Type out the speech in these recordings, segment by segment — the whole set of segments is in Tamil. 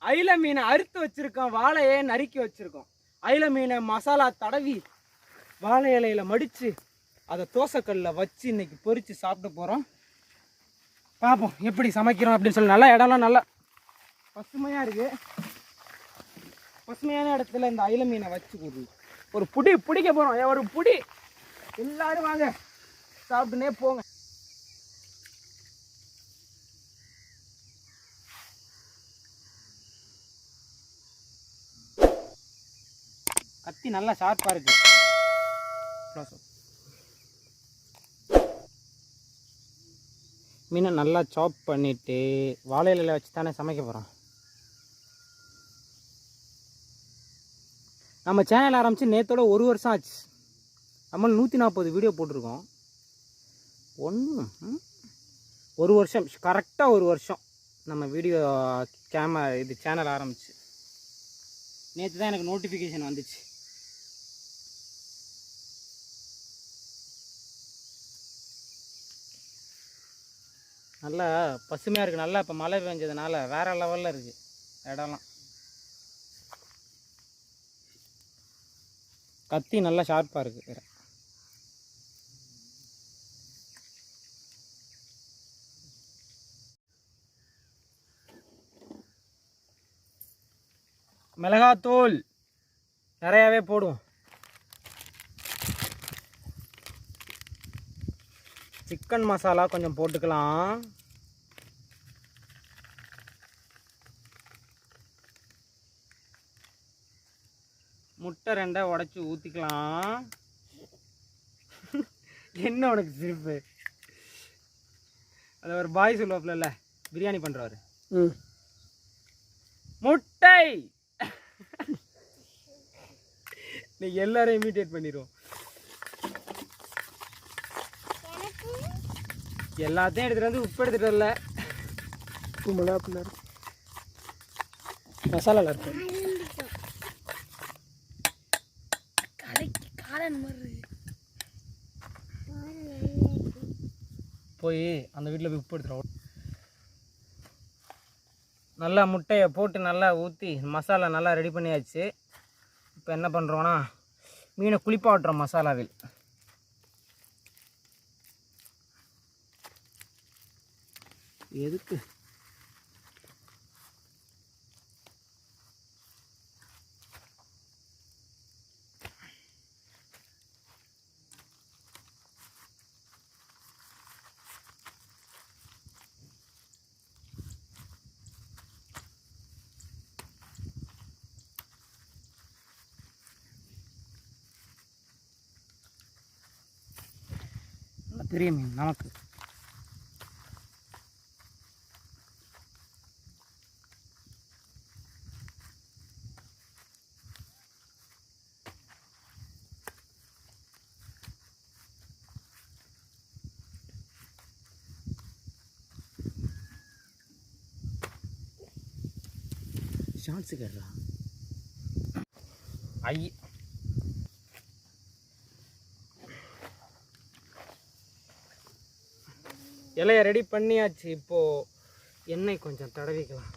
அயில மீனை அறுத்து வச்சுருக்கோம், வாழையை நறுக்கி வச்சுருக்கோம். அயில மீனை மசாலா தடவி வாழை இலையில் மடித்து அதை தோசைக்கல்லில் வச்சு இன்றைக்கி பொரித்து சாப்பிட்டு போகிறோம். பார்ப்போம் எப்படி சமைக்கிறோம் அப்படின்னு சொல்லி. நல்லா இடம்லாம் நல்லா பசுமையாக இருக்குது. பசுமையான இடத்துல இந்த அயில மீனை வச்சு கொடுங்க. ஒரு புடி பிடிக்க போகிறோம். ஒரு புடி எல்லாரும் வாங்க சாப்பிட்டுனே போங்க. கத்தி நல்லா ஷார்ப்பாக இருக்கு. மீனை நல்லா சாப் பண்ணிவிட்டு வாழை இலையில் வச்சு தானே சமைக்க போகிறோம். நம்ம சேனல் ஆரம்பித்து நேற்றோட 1 வருஷம் ஆச்சு. நம்ம 140 வீடியோ போட்டிருக்கோம். ஒரு வருஷம் கரெக்டாக 1 வருஷம் நம்ம வீடியோ இது சேனல் ஆரம்பிச்சு. நேற்று தான் எனக்கு நோட்டிஃபிகேஷன் வந்துச்சு. நல்லா பசுமையாக இருக்குது. நல்லா இப்போ மழை பெஞ்சதுனால வேறு லெவலில் இருக்குது இடம்லாம். கத்தி நல்லா ஷார்ப்பாக இருக்குது. வேறு மிளகாத்தூள் நிறையாவே போடுவோம். சிக்கன் மசாலா கொஞ்சம் போட்டுக்கலாம். முட்டை 2 உடைச்சி ஊற்றிக்கலாம். என்ன உனக்கு சிரிப்பு? அது ஒரு பாய் சொல்லுவாப்புல, பிரியாணி பண்ணுறாரு. முட்டை நீ எல்லாரையும் இமிட்டேட் பண்ணிடுவோம். எல்லாத்தையும் எடுத்துகிட்டு வந்து உப்பு எடுத்துகிட்டு வரல. மசாலா இருக்கு. போய் அந்த வீட்டில் போய் உப்பு எடுத்துருவோம். நல்லா முட்டையை போட்டு நல்லா ஊற்றி மசாலா நல்லா ரெடி பண்ணியாச்சு. இப்போ என்ன பண்ணுறோன்னா மீனை குளிப்பாட்டுறோம் மசாலாவில். எதுக்கு பெரிய மீன் நமக்கு. ஷார்ட்ஸு கேட்கலாம். இலையை ரெடி பண்ணியாச்சு. இப்போது எண்ணெய் கொஞ்சம் தடவிக்கலாம்.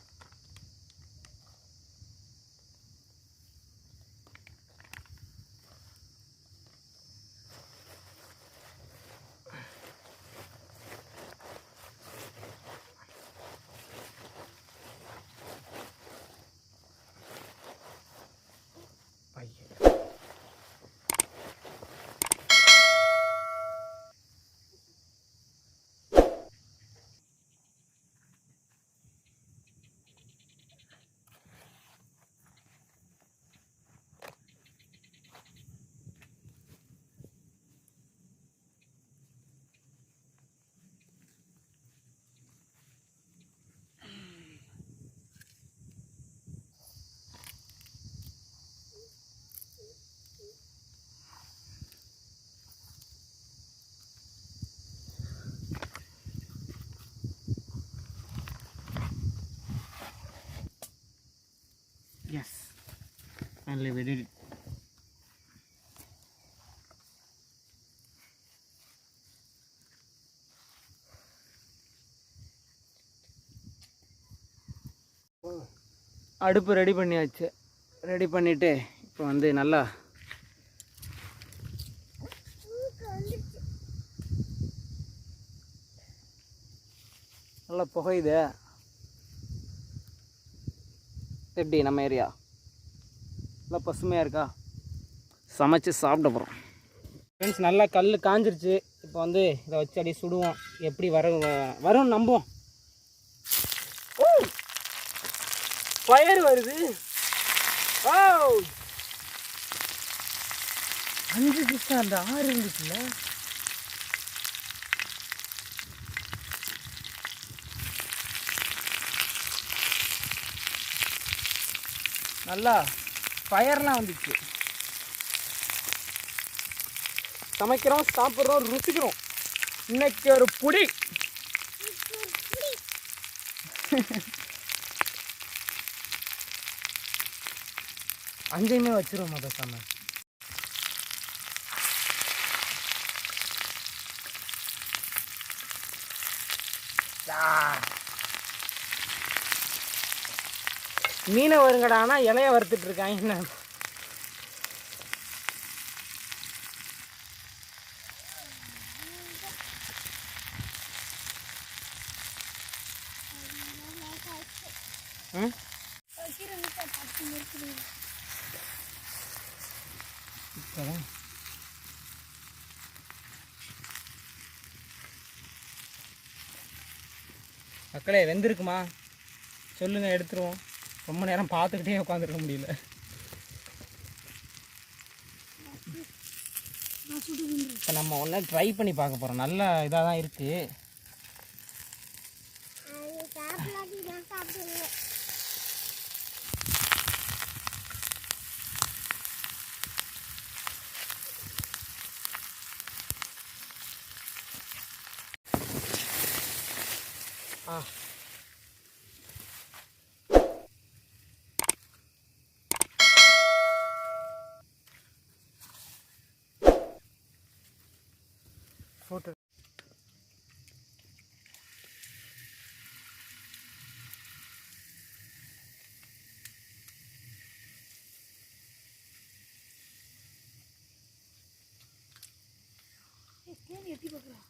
Yes, finally we did it. அடுப்பு ரெடி பண்ணியாச்சு. ரெடி பண்ணிவிட்டு இப்போ வந்து நல்லா நல்லா புகையுது. எப்படி நம்ம ஏரியா நல்லா பசுமையாக இருக்கா? சமைச்சு சாப்பிட போகிறோம் ஃப்ரெண்ட்ஸ். நல்லா கல் காஞ்சிருச்சு. இப்போ வந்து இதை வச்சு அப்படியே சுடுவோம். எப்படி வரும் நம்புவோம். ஃபயர் வருது. ஓ 5 பிஸ்டா அந்த 6 இருந்துச்சுல்ல. நல்லா ஃபயர்லாம் வந்துச்சு. சமைக்கிறோம், சாப்பிட்றோம், ருசிக்கிறோம். இன்னைக்கு ஒரு புடி. அங்கேயுமே வச்சிருவோம் பேசாம. மீனை வருங்கடானா இலைய வறுத்துட்டு இருக்காங்க. என்ன மக்களே வெந்திருக்குமா சொல்லுங்கள், எடுத்துருவோம். ரொம்ப நேரம் பார்த்துக்கிட்டே உட்காந்துருக்க முடியல. இப்போ நம்ம ஒன்று ட்ரை பண்ணி பார்க்க போகிறோம். நல்ல இதாக தான் இருக்குது. ஃபோட்டோ எட்டி பார்க்கலாம்.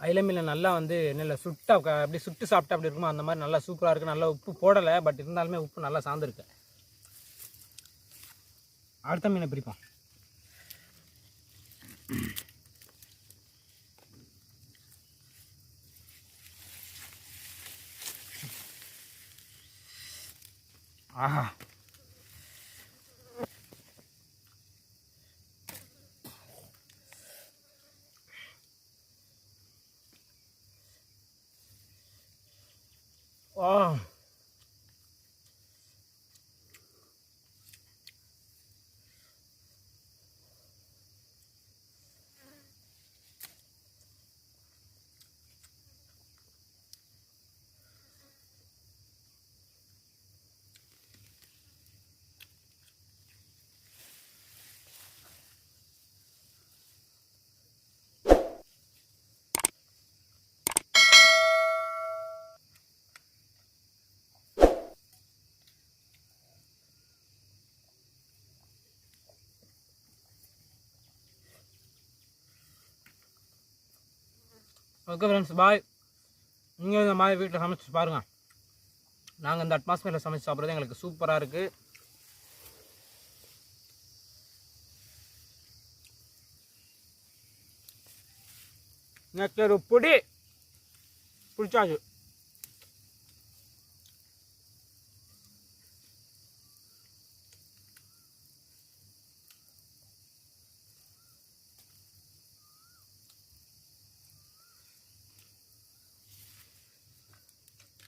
அயில மீனில் நல்லா வந்து நல்ல சுட்டா அப்படி சுட்டு சாப்பிட்டா அப்படி இருக்குமோ அந்த மாதிரி நல்லா சூப்பராக இருக்குது. நல்லா உப்பு போடலை, பட் இருந்தாலுமே உப்பு நல்லா சார்ந்துருக்கு. அடுத்த மீனை பிரிப்போம். ஆஹா, வா, ஓகே ஃப்ரெண்ட்ஸ், பாய். நீங்கள் இந்த மாதிரி வீட்டில் சமைச்சு பாருங்கள். நாங்கள் இந்த அட்மாஸ்பியரில் சமைச்சு சாப்பிட்றது எங்களுக்கு சூப்பராக இருக்குது. எனக்கு ஒரு பொடி பிடிச்சாச்சு.